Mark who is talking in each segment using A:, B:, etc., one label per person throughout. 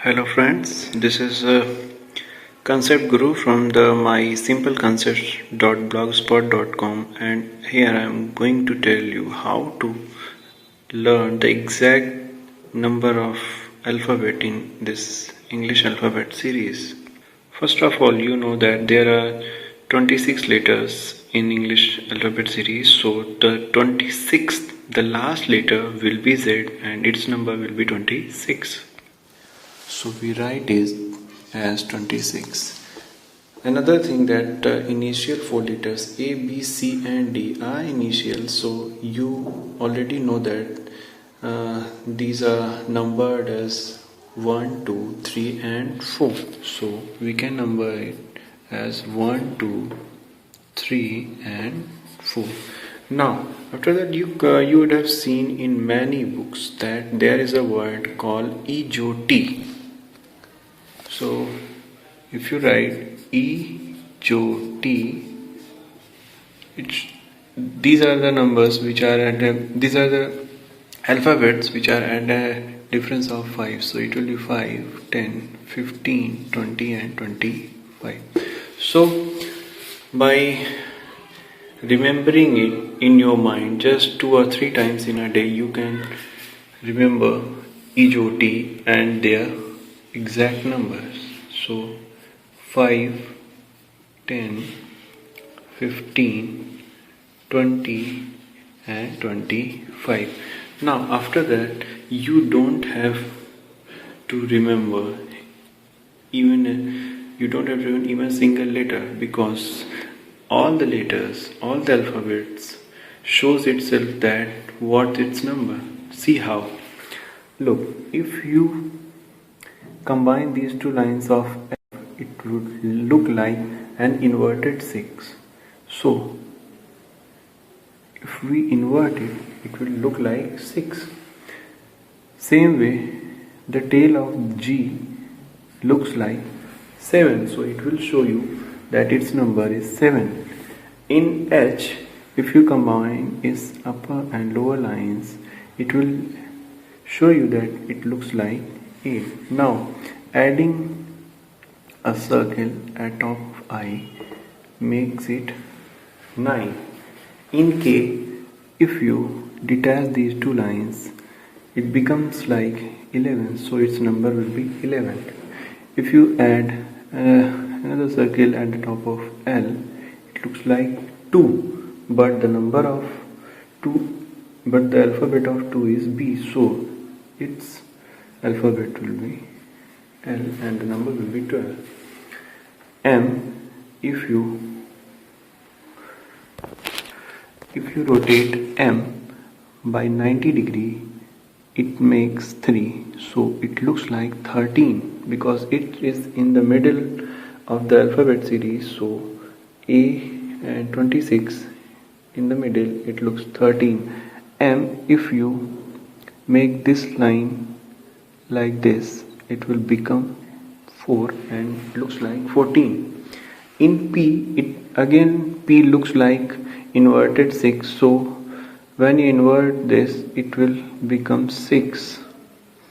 A: Hello friends, this is Concept Guru from the mysimpleconcepts.blogspot.com, and here I am going to tell you how to learn the exact number of alphabet in this English alphabet series. First of all, you know that there are 26 letters in English alphabet series, so the 26th, the last letter will be Z and its number will be 26. So we write it as 26. Another thing that initial four letters A, B, C and D are initials, so you already know that these are numbered as 1, 2, 3 and 4. So we can number it as 1, 2, 3 and 4. Now after that you would have seen in many books that there is a word called EJOT. So if you write EJOT, these are the numbers which are these are the alphabets which are at a difference of 5. So it will be 5, 10, 15, 20 and 25. So by remembering it in your mind just 2 or 3 times in a day, you can remember EJOT and their exact numbers. So 5, 10, 15, 20 and 25. Now after that you don't have to remember even a single letter, because all the letters, all the alphabets shows itself that what its number. See how? Look, if you combine these two lines of F, it would look like an inverted 6. So if we invert it, it will look like 6. Same way, the tail of G looks like 7. So it will show you that its number is 7. In H, if you combine its upper and lower lines, it will show you that it looks like 8. Now adding a circle at top of I makes it 9. In K, if you detach these two lines, it becomes like 11, so its number will be 11. If you add another circle at the top of L, it looks like 2, but the alphabet of 2 is B, so its alphabet will be L and the number will be 12. M, if you rotate M by 90 degree, it makes 3, so it looks like 13 because it is in the middle of the alphabet series. So A and 26 in the middle, it looks 13. M, if you make this line like this, it will become 4 and looks like 14. In P, P looks like inverted 6, so when you invert this, it will become 6.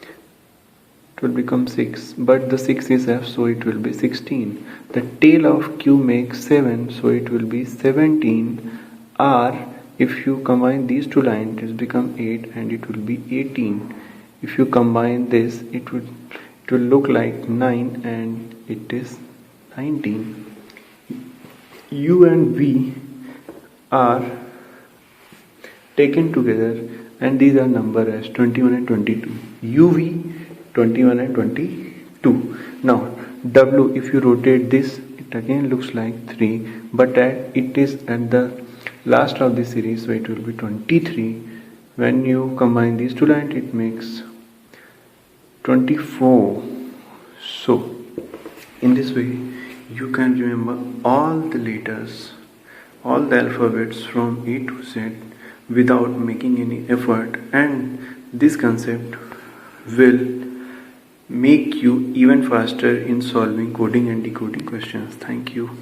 A: It will become 6, but the 6 is F, so it will be 16. The tail of Q makes 7, so it will be 17. R, if you combine these two lines, it will become 8 and it will be 18. If you combine this, it will look like 9 and it is 19. U and V are taken together and these are numbered as 21 and 22. UV 21 and 22. Now W, if you rotate this, it again looks like 3, but it is at the last of the series, so it will be 23. When you combine these two lines, it makes 24. So in this way you can remember all the letters, all the alphabets from A to Z without making any effort, and this concept will make you even faster in solving coding and decoding questions. Thank you.